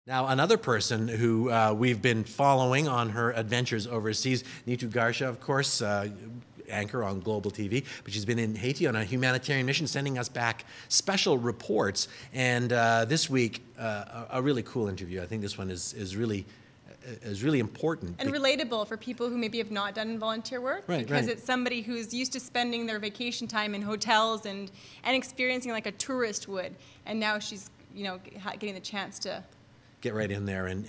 Now, another person who we've been following on her adventures overseas, Neetu Garsha, of course, anchor on Global TV, but she's been in Haiti on a humanitarian mission, sending us back special reports. And this week, a really cool interview. I think this one is really important. And relatable for people who maybe have not done volunteer work. Right, because right. it's somebody who's used to spending their vacation time in hotels and experiencing like a tourist would. And now she's, getting the chance to get right in there and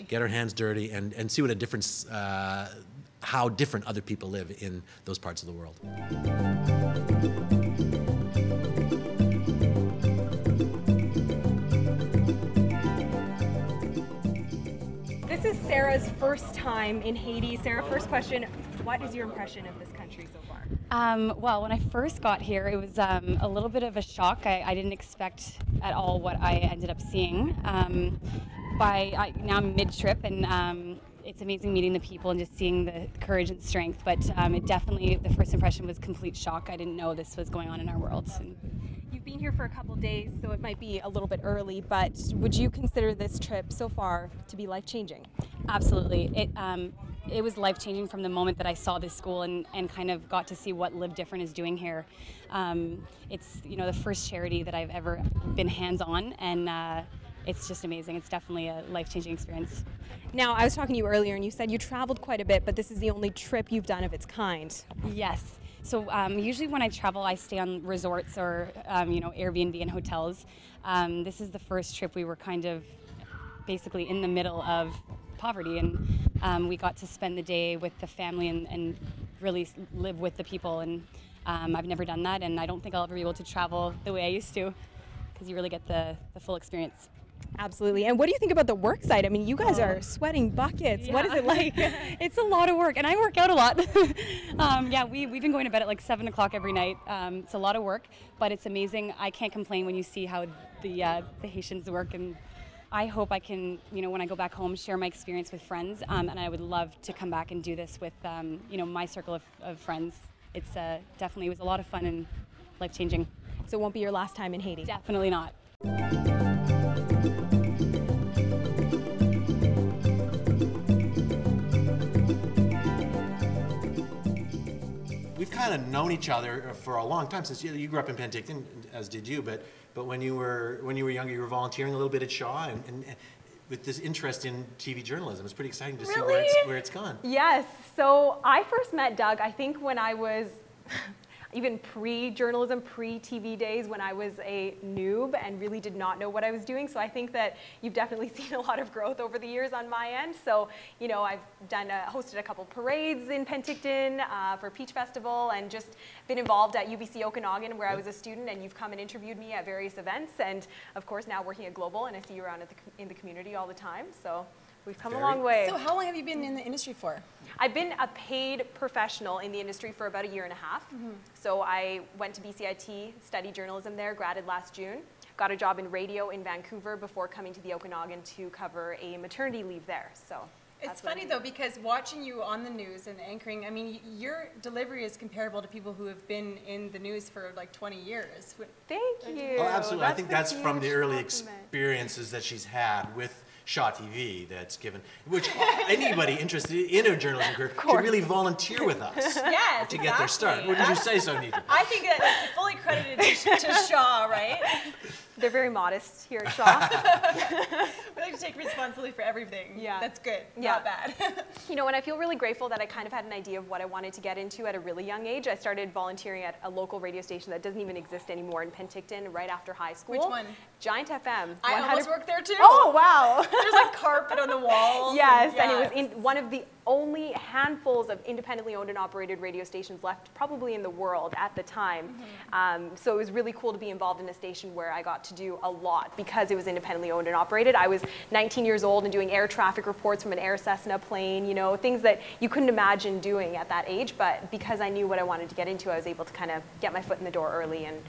get her hands dirty and see what a difference, how different other people live in those parts of the world. This is Sarah's first time in Haiti. Sarah, first question, what is your impression of this country so far? Well, when I first got here, it was a little bit of a shock. I didn't expect at all what I ended up seeing. Now I'm mid-trip, and it's amazing meeting the people and just seeing the courage and strength. But it definitely, the first impression was complete shock. I didn't know this was going on in our world. You've been here for a couple days, so it might be a little bit early, but would you consider this trip so far to be life-changing? Absolutely. It was life-changing from the moment that I saw this school and kind of got to see what Live Different is doing here. It's the first charity that I've ever been hands-on, and it's just amazing. It's definitely a life-changing experience. Now, I was talking to you earlier, and you said you traveled quite a bit, but this is the only trip you've done of its kind. Yes. So usually when I travel, I stay on resorts or Airbnb and hotels. This is the first trip we were kind of basically in the middle of poverty, and we got to spend the day with the family and really live with the people. And I've never done that, and I don't think I'll ever be able to travel the way I used to, because you really get the full experience. Absolutely. And what do you think about the work site? I mean, you guys are sweating buckets. Yeah. What is it like? It's a lot of work, and I work out a lot. We've been going to bed at like 7 o'clock every night. It's a lot of work, but it's amazing. I can't complain when you see how the Haitians work, and I hope I can, when I go back home, share my experience with friends, and I would love to come back and do this with, my circle of friends. It's definitely, it was a lot of fun and life-changing. So it won't be your last time in Haiti? Definitely not. We've kind of known each other for a long time, since you grew up in Penticton, as did you. But when you were younger, you were volunteering a little bit at Shaw, and with this interest in TV journalism, it's pretty exciting to see where it's gone. Yes. So I first met Doug, I think, when I was even pre-journalism, pre-TV days, when I was a noob and really did not know what I was doing. So I think that you've definitely seen a lot of growth over the years on my end. So, I've hosted a couple parades in Penticton for Peach Festival, and just been involved at UBC Okanagan, where I was a student, and you've come and interviewed me at various events. And of course, now working at Global, and I see you around in the community all the time. So we've come a long way. So how long have you been in the industry for? I've been a paid professional in the industry for about 1.5 years. Mm-hmm. So I went to BCIT, studied journalism there, graduated last June, got a job in radio in Vancouver before coming to the Okanagan to cover a maternity leave there. So it's funny though, because watching you on the news and anchoring, I mean, your delivery is comparable to people who have been in the news for like 20 years. Thank you. Oh, absolutely. I think that's from the early compliment. experiences that she's had with Shaw TV that's given, which anybody interested in a journalism career should really volunteer with us to get their start. Wouldn't you say so, Neetu? I think that it's fully credited to Shaw, right? They're very modest here at Shaw. We like to take responsibility for everything. Yeah. That's good, Yeah. not bad. And I feel really grateful that I kind of had an idea of what I wanted to get into at a really young age. I started volunteering at a local radio station that doesn't even exist anymore in Penticton right after high school. Which one? Giant FM. I almost worked there too. Oh, wow. There's like carpet on the walls. Yes, and it was in one of the only handfuls of independently owned and operated radio stations left probably in the world at the time. Mm-hmm. So it was really cool to be involved in a station where I got to do a lot because it was independently owned and operated. I was 19 years old and doing air traffic reports from an Air Cessna plane, things that you couldn't imagine doing at that age, but because I knew what I wanted to get into, I was able to kind of get my foot in the door early, and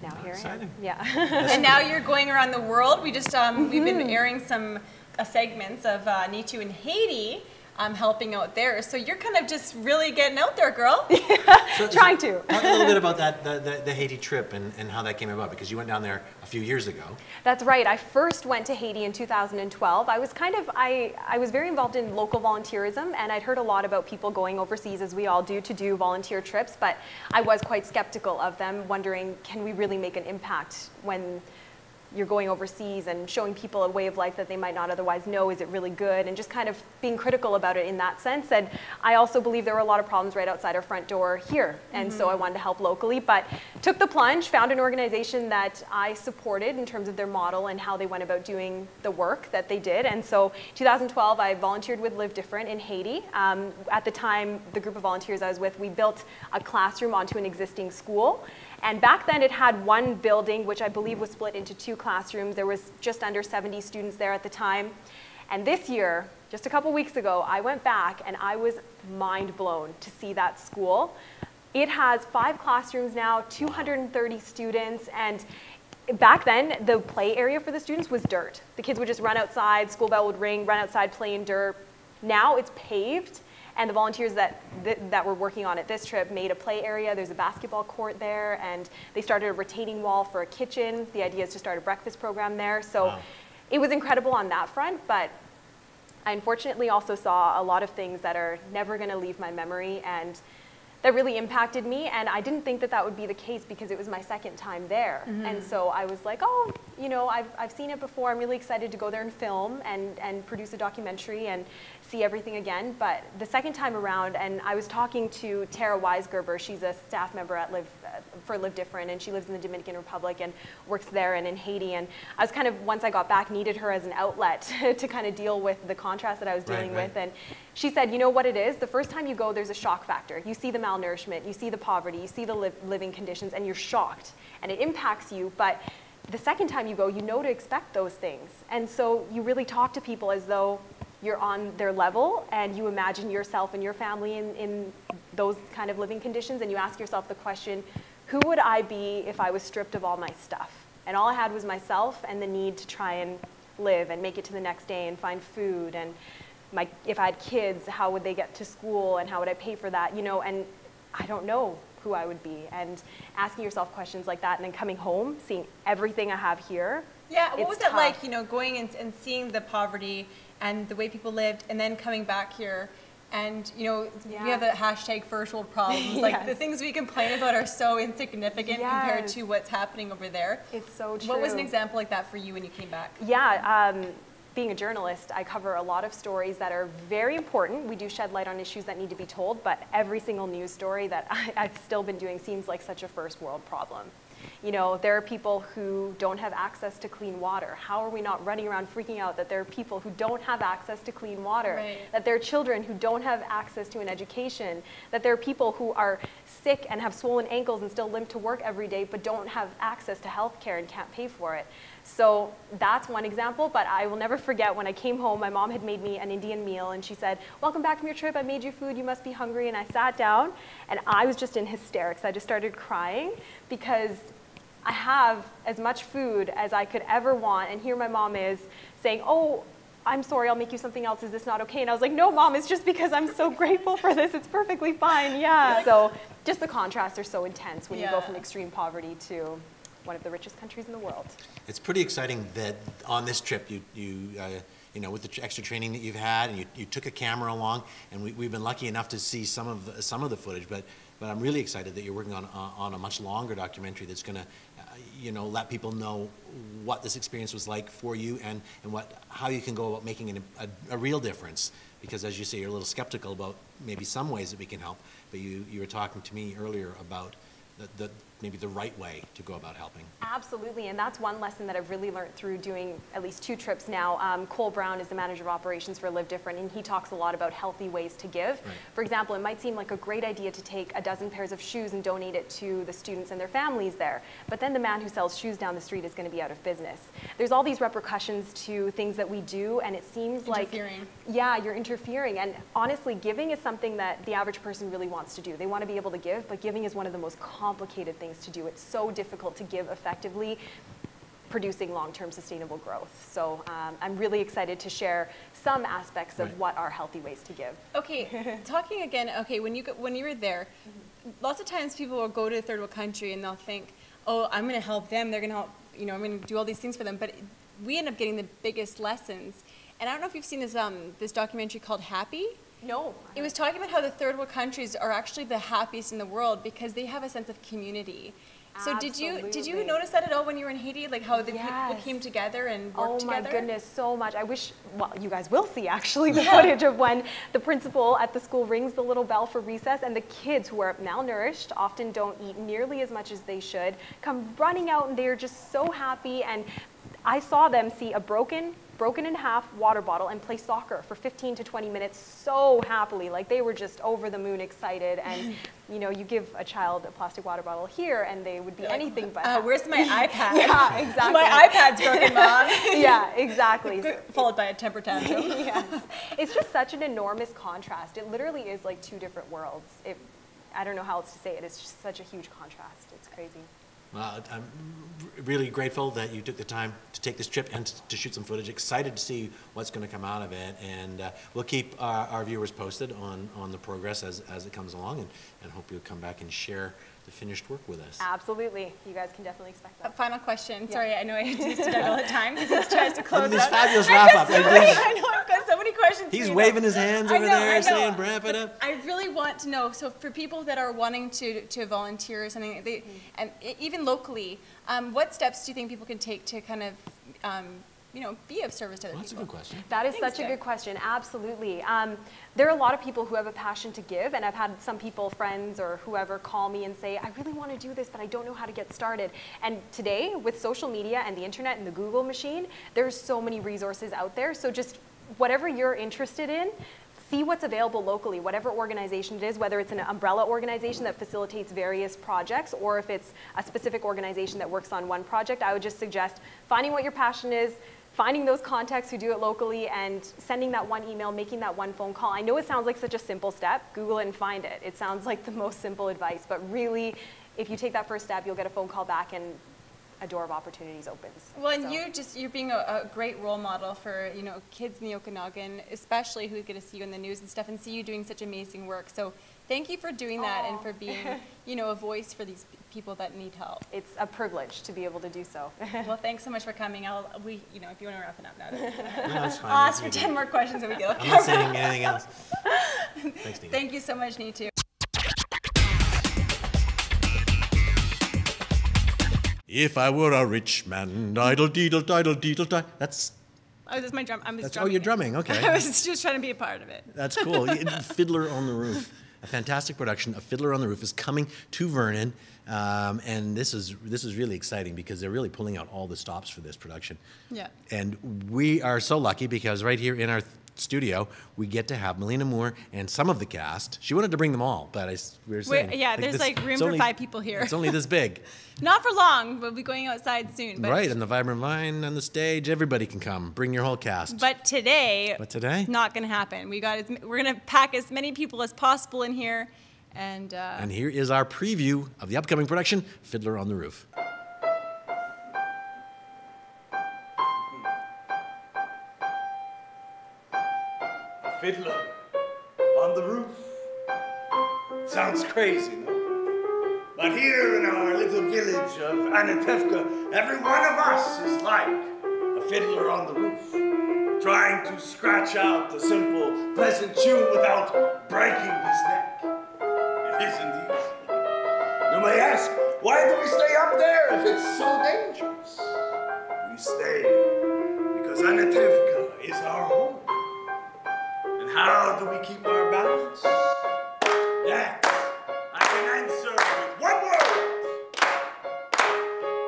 now here I am. Yeah. And now you're going around the world. We just we've been airing some segments of Neetu in Haiti. helping out there. So you're kind of just really getting out there, girl. Trying to. Talk a little bit about that, the Haiti trip and how that came about, because you went down there a few years ago. That's right. I first went to Haiti in 2012. I was I was very involved in local volunteerism, and I'd heard a lot about people going overseas, as we all do, to do volunteer trips, but I was quite skeptical of them, wondering, can we really make an impact when you're going overseas and showing people a way of life that they might not otherwise know? Is it really good? And just kind of being critical about it in that sense. And I also believe there were a lot of problems right outside our front door here. And so I wanted to help locally, but took the plunge, found an organization that I supported in terms of their model and how they went about doing the work that they did. And so 2012, I volunteered with Live Different in Haiti. At the time, the group of volunteers I was with, we built a classroom onto an existing school. And back then it had one building, which I believe was split into 2 classrooms. There was just under 70 students there at the time. And this year, just a couple weeks ago, I went back and I was mind blown to see that school. It has 5 classrooms now, 230 students, and back then the play area for the students was dirt. The kids would just run outside, school bell would ring, run outside, play in dirt. Now it's paved. And the volunteers that were working on it this trip made a play area. There's a basketball court there, and they started a retaining wall for a kitchen. The idea is to start a breakfast program there. So it was incredible on that front, but I unfortunately also saw a lot of things that are never going to leave my memory and that really impacted me. And I didn't think that that would be the case because it was my second time there. And so I was like, oh, you know, I've seen it before. I'm really excited to go there and film and produce a documentary and see everything again. But the second time around, and I was talking to Tara Weisgerber. She's a staff member at Live Different, and she lives in the Dominican Republic and works there and in Haiti. And I was kind of, once I got back, needed her as an outlet to kind of deal with the contrast that I was dealing with. And she said, you know what it is? The first time you go, there's a shock factor. You see the malnourishment, you see the poverty, you see the living conditions, and you're shocked. And it impacts you, but the second time you go, you know to expect those things. And so you really talk to people as though you're on their level, and you imagine yourself and your family in those kind of living conditions, and you ask yourself the question, who would I be if I was stripped of all my stuff? And all I had was myself and the need to try and live and make it to the next day and find food. And if I had kids, how would they get to school and how would I pay for that? You know, and I don't know who I would be. And asking yourself questions like that and then coming home, seeing everything I have here. Yeah, what was tough. it like, you know, going and seeing the poverty and the way people lived, and then coming back here, and you know, we have the hashtag first world problems. Like the things we complain about are so insignificant compared to what's happening over there. It's so true. What was an example like that for you when you came back? Yeah, being a journalist, I cover a lot of stories that are very important. We do shed light on issues that need to be told, but every single news story that I've still been doing seems like such a first world problem. You know, there are people who don't have access to clean water. How are we not running around freaking out that there are people who don't have access to clean water? Right. That there are children who don't have access to an education? That there are people who are sick and have swollen ankles and still limp to work every day but don't have access to health care and can't pay for it? So that's one example, but I will never forget when I came home, my mom had made me an Indian meal, and she said, welcome back from your trip, I made you food, you must be hungry. And I sat down, and I was just in hysterics. I just started crying because I have as much food as I could ever want, and here my mom is saying, oh, I'm sorry, I'll make you something else, is this not okay? And I was like, no, Mom, it's just because I'm so grateful for this, it's perfectly fine, yeah. So just the contrasts are so intense when you go from extreme poverty to one of the richest countries in the world. It's pretty exciting that on this trip you know, with the extra training that you've had, and you took a camera along, and we've been lucky enough to see some of the footage, but I'm really excited that you're working on a much longer documentary that's going to, you know, let people know what this experience was like for you and how you can go about making a real difference. Because as you say, you're a little skeptical about maybe some ways that we can help, but you were talking to me earlier about maybe the right way to go about helping. Absolutely, and that's one lesson that I've really learned through doing at least 2 trips now. Cole Brown is the manager of operations for Live Different, and he talks a lot about healthy ways to give. Right. For example, it might seem like a great idea to take a dozen pairs of shoes and donate it to the students and their families there, but then the man who sells shoes down the street is going to be out of business. There's all these repercussions to things that we do, and it seems like, yeah, you're interfering. And honestly, giving is something that the average person really wants to do. They want to be able to give, but giving is one of the most complicated things to do. It's so difficult to give effectively. producing long-term sustainable growth. So I'm really excited to share some aspects of what are healthy ways to give. Okay, talking again, okay, when you were there, lots of times people will go to a third world country and they'll think, oh, I'm gonna help them, they're gonna help, you know, I'm gonna do all these things for them, but we end up getting the biggest lessons. And I don't know if you've seen this, this documentary called Happy. No. It was talking about how the third world countries are actually the happiest in the world because they have a sense of community. So did you notice that at all when you were in Haiti, like how the people came together and worked together? Oh my goodness, so much. I wish, well, you guys will see actually the footage of when the principal at the school rings the little bell for recess and the kids who are malnourished, often don't eat nearly as much as they should, come running out and they're just so happy. And I saw them see a broken in half water bottle and play soccer for 15 to 20 minutes so happily. Like they were just over the moon excited. And you know, you give a child a plastic water bottle here and they would be anything but where's my iPad? Yeah, exactly. My iPad's broken, Mom. Yeah, exactly. Followed by a temper tantrum. Yes. It's just such an enormous contrast. It literally is like two different worlds. I don't know how else to say it. It's just such a huge contrast. It's crazy. Well, I'm really grateful that you took the time to take this trip and to shoot some footage. Excited to see what's going to come out of it, and we'll keep our viewers posted on the progress as it comes along, and hope you'll come back and share the finished work with us. Absolutely. You guys can definitely expect that. A final question. Yeah. Sorry, I know I do this to Doug all the time because he tries to close this out. Fabulous wrap-up. I know, I've got so many questions. He's waving his hands over there saying, wrap it up. I really want to know, so for people that are wanting to volunteer or something, and even locally, what steps do you think people can take to kind of, you know, be of service to other people? That's a good question. That is such a good question, absolutely. There are a lot of people who have a passion to give, and I've had some people, friends or whoever, call me and say, I really want to do this, but I don't know how to get started. And today, with social media and the internet and the Google machine, there's so many resources out there. So just whatever you're interested in, see what's available locally, whatever organization it is, whether it's an umbrella organization that facilitates various projects, or if it's a specific organization that works on one project. I would just suggest finding what your passion is, finding those contacts who do it locally, and sending that one email, making that one phone call. I know it sounds like such a simple step. Google it and find it. It sounds like the most simple advice, but really, if you take that first step, you'll get a phone call back and a door of opportunities opens. Well, and you're being a great role model for, you know, kids in the Okanagan, especially who get to see you in the news and stuff and see you doing such amazing work. So thank you for doing that and for being, you know, a voice for these people that need help. It's a privilege to be able to do so. Well, thanks so much for coming. You know, if you want to wrap it up now. No, that's fine. I'll ask for 10 more questions and we go. I'm not saying anything else. Thanks, Nina. Thank you so much, Neetu. If I were a rich man, diddle deedle diddle deedle die. That's. Oh, that's my drum. I'm just That's, drumming. oh, you're drumming. Okay. I was just trying to be a part of it. That's cool. Fiddler on the Roof, a fantastic production of Fiddler on the Roof, is coming to Vernon, and this is really exciting because they're really pulling out all the stops for this production. Yeah. And we are so lucky because right here in our studio, we get to have Melina Moore and some of the cast. She wanted to bring them all, but we were saying... there's like room for 5 people here. It's only this big. Not for long. We'll be going outside soon. But right, and the Vibrant Vine on the stage, everybody can come. Bring your whole cast. But today... Not going to happen. We're going to pack as many people as possible in here. And here is our preview of the upcoming production, Fiddler on the Roof. Fiddler on the Roof. It sounds crazy, no? But here in our little village of Anatevka, every one of us is like a fiddler on the roof, trying to scratch out a simple, pleasant tune without breaking his neck. It isn't easy. You may ask, why do we stay up there if it's so dangerous? We stay because Anatevka is our home. How do we keep our balance? That I can answer with one word.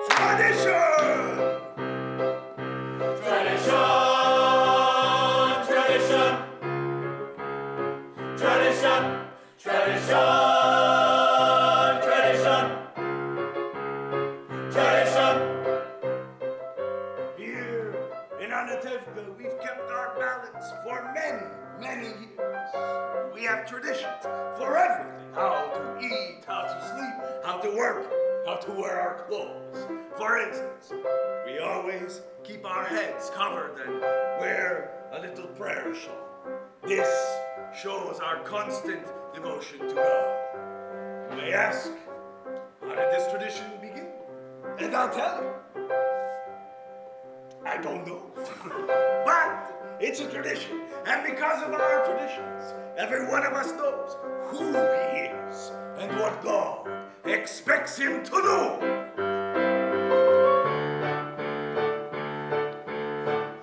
Tradition! Tradition! Tradition! Tradition! Tradition! Here in Anatevka, we've we've kept our balance for many, many years. We have traditions for everything. How to eat, how to sleep, how to work, how to wear our clothes. For instance, we always keep our heads covered and wear a little prayer shawl. This shows our constant devotion to God. You may ask, how did this tradition begin? And I'll tell you. I don't know. But it's a tradition. And because of our traditions, every one of us knows who he is and what God expects him to do.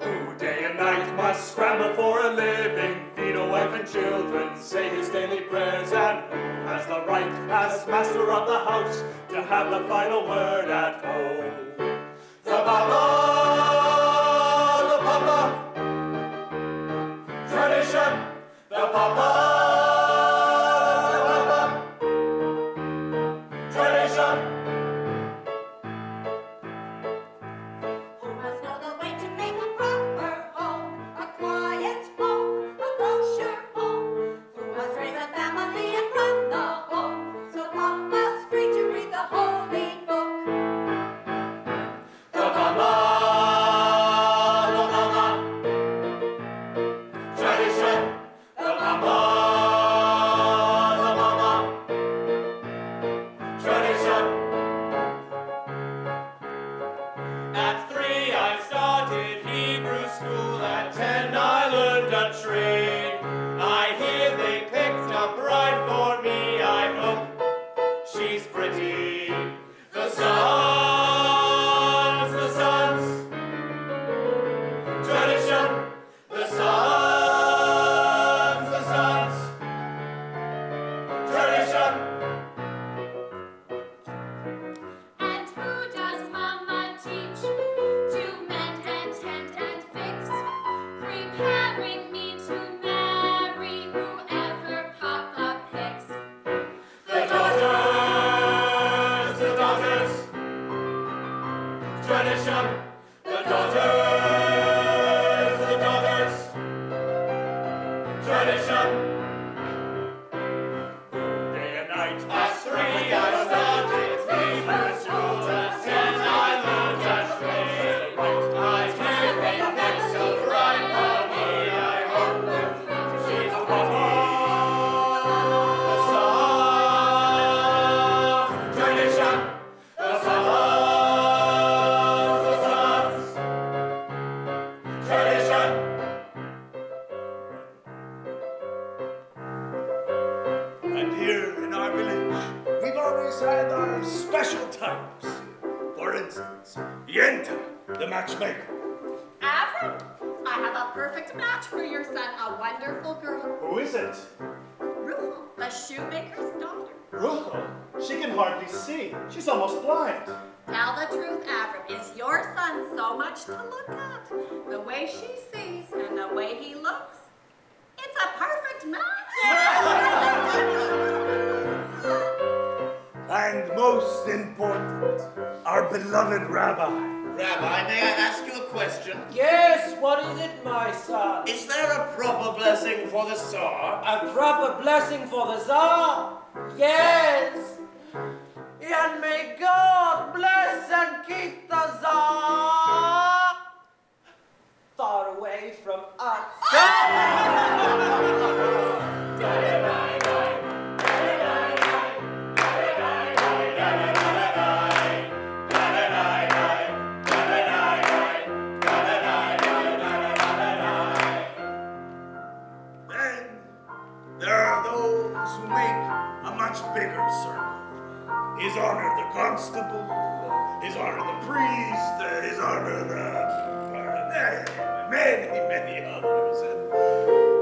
Who day and night must scramble for a living, feed a wife and children, say his daily prayers, and who has the right, as master of the house, to have the final word at home? The Papa! Tradition, the Papa, tradition. Who must know the way to make a proper home, a quiet home, a kosher home? Who must raise a family and run the home, so Papa's free to read the holy book? The Papa. She's almost blind. Tell the truth, Avram. Is your son so much to look at? The way she sees and the way he looks, it's a perfect match. And most important, our beloved Rabbi. Rabbi, may I ask you a question? Yes, what is it, my son? Is there a proper blessing for the Tsar? A proper blessing for the Tsar? Yes. And may God bless and keep the Tsar far away from us. Then there are those who make a much bigger circle. His Honor the Constable, His Honor the Priest, His Honor the... many others. And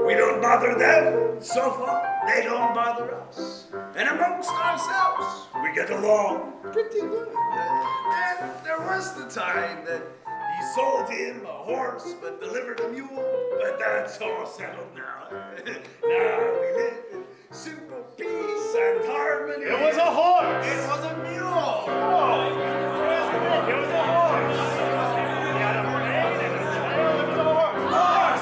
we don't bother them so far. They don't bother us. And amongst ourselves, we get along pretty good. And there was the time that he sold him a horse but delivered a mule. But that's all settled now. Now we live in simple peace and harmony. It was a horse. It was a mule. Oh, it was a horse. He had a brain and a tail. It was a horse.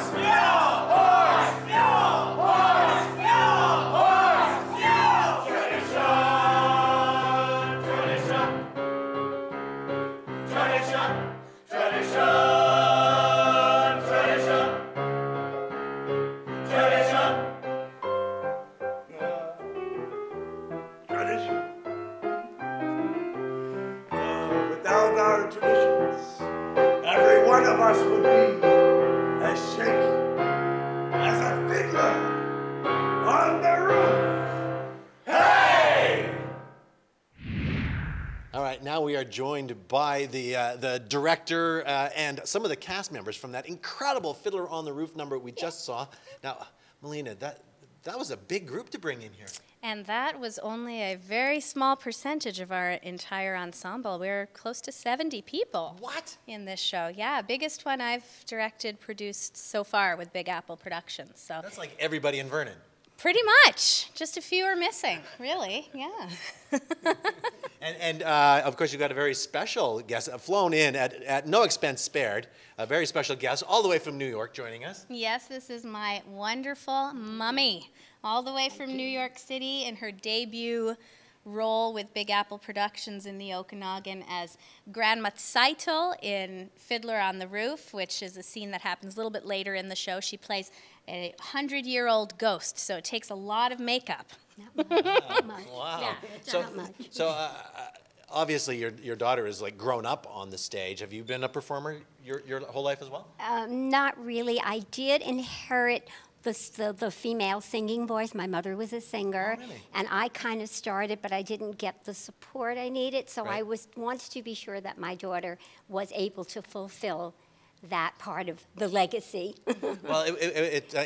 us would be as shaky as a fiddler on the roof. Hey! All right, now we are joined by the director and some of the cast members from that incredible Fiddler on the Roof number we just saw. Now, Melina, that was a big group to bring in here. And that was only a very small percentage of our entire ensemble. We're close to 70 people. What? In this show. Yeah, biggest one I've directed, produced so far with Big Apple Productions. So that's like everybody in Vernon. Pretty much. Just a few are missing, really. Yeah. And of course, you've got a very special guest flown in at no expense spared. A very special guest all the way from New York joining us. Yes, this is my wonderful mummy, all the way from New York City in her debut role with Big Apple Productions in the Okanagan as Grandma Tzeitel in Fiddler on the Roof, which is a scene that happens a little bit later in the show. She plays a 100-year-old ghost, so it takes a lot of makeup. Wow. Yeah, so obviously your daughter is like grown up on the stage. Have you been a performer your whole life as well? Not really. I did inherit the female singing voice. My mother was a singer, and I kind of started, but I didn't get the support I needed, so I wanted to be sure that my daughter was able to fulfill that part of the legacy. Well,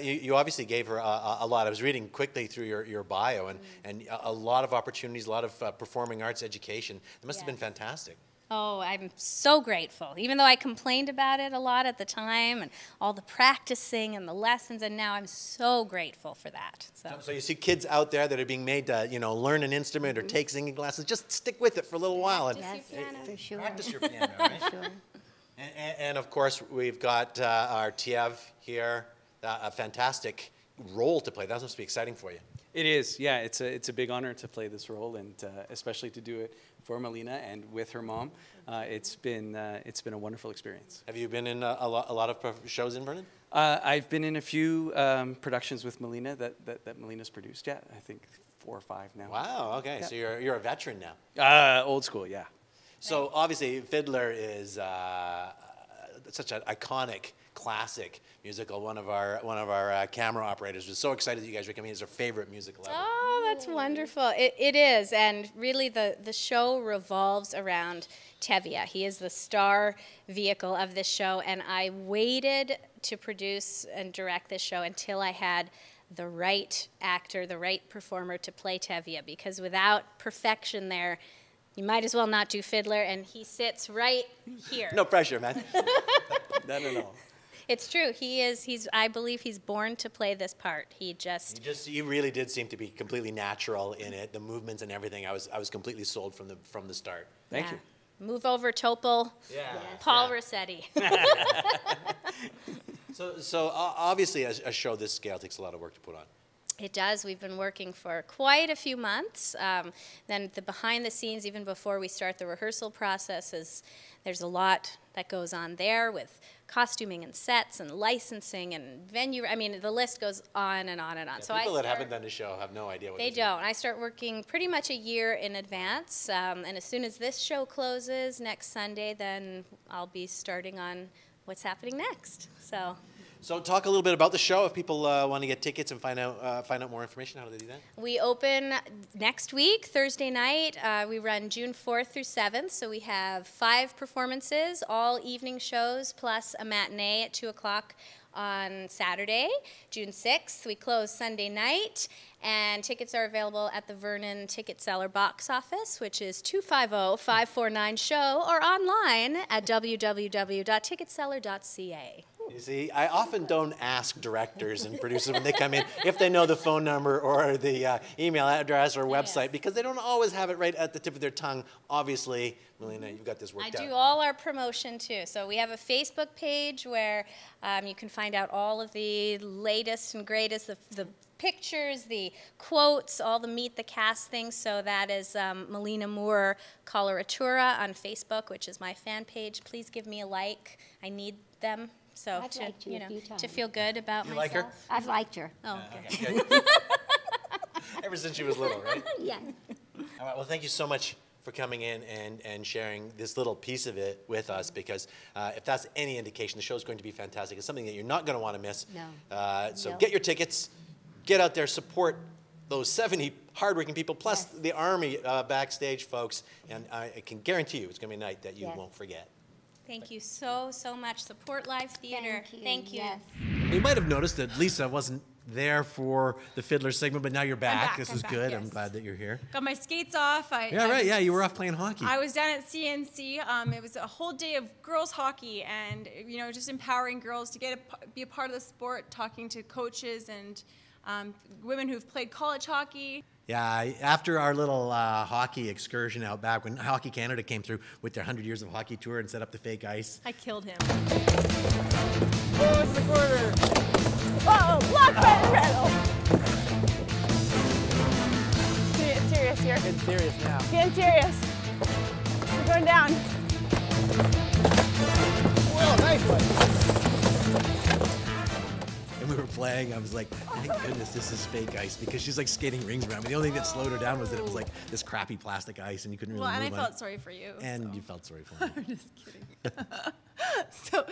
you obviously gave her a lot. I was reading quickly through your bio, and a lot of opportunities, a lot of performing arts education. It must have been fantastic. Oh, I'm so grateful. Even though I complained about it a lot at the time and all the practicing and the lessons, and now I'm so grateful for that. So you see kids out there that are being made to, learn an instrument or take singing classes, just stick with it for a little while. And For sure. practice your piano, right? For sure. And of course, we've got our Tiev here, a fantastic role to play. That must be exciting for you. It is, yeah. It's a big honor to play this role, and especially to do it for Melina and with her mom. It's been a wonderful experience. Have you been in a lot of shows in Vernon? I've been in a few productions with Melina that Melina's produced. Yeah, I think 4 or 5 now. Wow. Okay, yeah. So you're a veteran now. Old school, yeah. So obviously, Fiddler is such an iconic, classic musical. One of our camera operators was so excited that you guys were coming. It's our favorite musical ever. Oh, that's wonderful. It is, and really the show revolves around Tevye. He is the star vehicle of this show, and I waited to produce and direct this show until I had the right actor, the right performer to play Tevye, because without perfection there, you might as well not do Fiddler, and he sits right here. No pressure, man. Not at all. It's true. I believe he's born to play this part. You really did seem to be completely natural in it. The movements and everything. I was completely sold from the start. Thank you. Move over, Topol. Yeah. Paul Rossetti. So obviously, a show this scale takes a lot of work to put on. It does. We've been working for quite a few months. Then the behind the scenes, even before we start the rehearsal process, there's a lot that goes on there with costuming and sets and licensing and venue. I mean, the list goes on and on and on. Yeah, so people that haven't done the show have no idea what they don't. I start working pretty much a year in advance, and as soon as this show closes next Sunday, then I'll be starting on what's happening next. So talk a little bit about the show. If people want to get tickets and find out more information, how do they do that? We open next week, Thursday night. We run June 4th through 7th, so we have 5 performances, all evening shows, plus a matinee at 2 o'clock on Saturday. June 6th, we close Sunday night, and tickets are available at the Vernon Ticket Seller box office, which is 250-549-SHOW, or online at www.ticketseller.ca. You see, I often don't ask directors and producers when they come in if they know the phone number or the email address or website, because they don't always have it right at the tip of their tongue. Obviously, Melina, you've got this worked out. I do all our promotion, too. So we have a Facebook page where you can find out all of the latest and greatest, the pictures, the quotes, all the Meet the Cast things. So that is Melina Moore Coloratura on Facebook, which is my fan page. Please give me a like. I need them. So to feel good about myself. You like her? I've liked her. Oh, okay. Ever since she was little, right? Yeah. All right. Well, thank you so much for coming in and sharing this little piece of it with us, because if that's any indication, the show is going to be fantastic. It's something that you're not going to want to miss. No. So No. get your tickets, get out there, support those 70 hardworking people, plus the Army backstage folks, and I can guarantee you it's going to be a night that you won't forget. Thank you so much. Support live theater. Thank you. Yes. You might have noticed that Lisa wasn't there for the Fiddler segment, but now you're back. This is good. Yes. I'm glad that you're here. Got my skates off. Yeah, you were off playing hockey. I was down at CNC. It was a whole day of girls hockey, and just empowering girls to be a part of the sport, talking to coaches and women who've played college hockey. Yeah, after our little hockey excursion out back, when Hockey Canada came through with their 100 Years of Hockey tour and set up the fake ice. I killed him. Oh, it's the corner. Oh, blocked by the Reynolds. Get serious here. Get serious now. Getting serious. We're going down. Whoa, nice one. And we were playing, I was like, thank goodness this is fake ice, because she's like skating rings around me. The only thing that slowed her down was that it was like this crappy plastic ice and you couldn't really Well, and I move on felt it. sorry for you. And so. you felt sorry for me. I'm just kidding. So,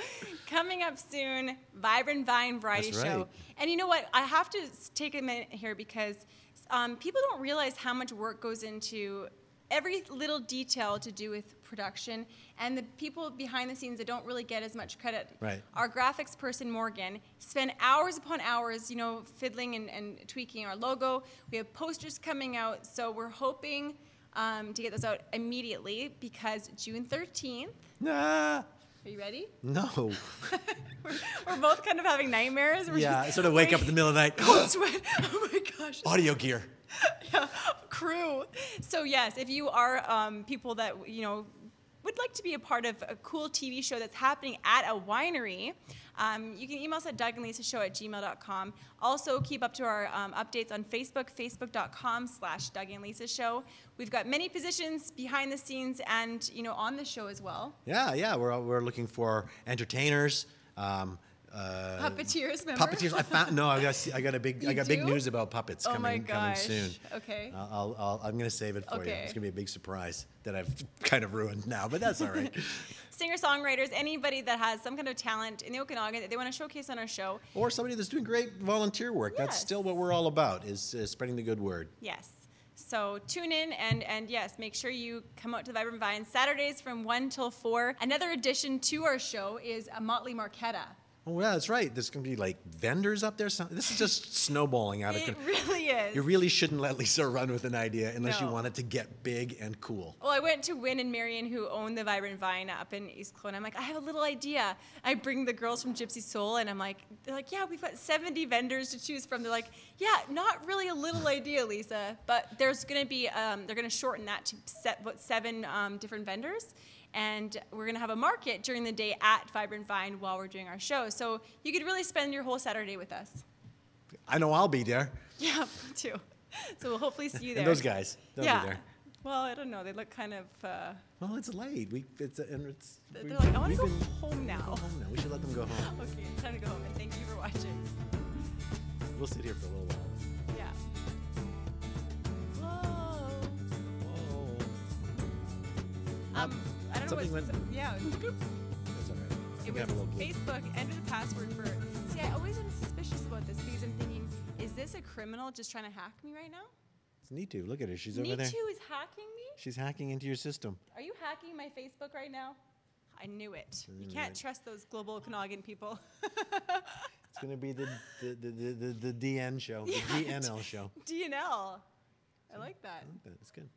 coming up soon, Vibrant Vine Variety That's Show. right. And you know what? I have to take a minute here because people don't realize how much work goes into every little detail to do with production, and the people behind the scenes that don't really get as much credit. Right. Our graphics person, Morgan, spent hours upon hours, fiddling and tweaking our logo. We have posters coming out, so we're hoping to get those out immediately, because June 13th. Nah. Are you ready? No. We're both kind of having nightmares. We're Yeah, I just sort of wake up in the middle of the night. cold sweat. Oh my gosh. Audio gear. Yeah, crew. So yes, if you are people that would like to be a part of a cool TV show that's happening at a winery, you can email us at dougandlisashow@gmail.com. Also, keep up to our updates on Facebook, facebook.com/DougAndLisaShow. We've got many positions behind the scenes and on the show as well. Yeah, we're looking for entertainers. Puppeteers, remember? Puppeteers. I got big news about puppets coming soon. Okay. I'm going to save it for you. Okay. It's going to be a big surprise that I've kind of ruined now, but that's all right. Singer-songwriters, anybody that has some kind of talent in the Okanagan that they want to showcase on our show. Or somebody that's doing great volunteer work. That's still what we're all about, is spreading the good word. Yes. So tune in and yes, make sure you come out to the Vibrant Vine Saturdays from 1 till 4. Another addition to our show is a Motley Marquetta. Oh, yeah, that's right. There's going to be like vendors up there. This is just snowballing out of It control. really is. You really shouldn't let Lisa run with an idea unless you No. want it to get big and cool. Well, I went to Win and Marion, who own the Vibrant Vine up in East Kelowna. I'm like, I have a little idea. I bring the girls from Gypsy Soul, and they're like, yeah, we've got 70 vendors to choose from. They're like, yeah, not really a little idea, Lisa, but there's going to be, they're going to shorten that to 7 different vendors. And we're going to have a market during the day at Vibrant Vine while we're doing our show. So you could really spend your whole Saturday with us. I know I'll be there. Yeah, me too. So we'll hopefully see you there. And those guys, they'll be there. Well, I don't know. They look kind of... Well, it's late. They're like, I want to go home now. Go home now. We should let them go home. Okay, it's time to go home. And thank you for watching. We'll sit here for a little while. Yeah. Whoa. I don't know what's... Yeah. That's all right. It was Facebook. Enter the password for... See, I always am suspicious about this because I'm thinking, is this a criminal just trying to hack me right now? It's Nitu. Look at her. She's over there. Nitu is hacking me? She's hacking into your system. Are you hacking my Facebook right now? I knew it. You can't trust those global Okanagan people. It's going to be the DN show, the DNL show. DNL. I like that. It's good.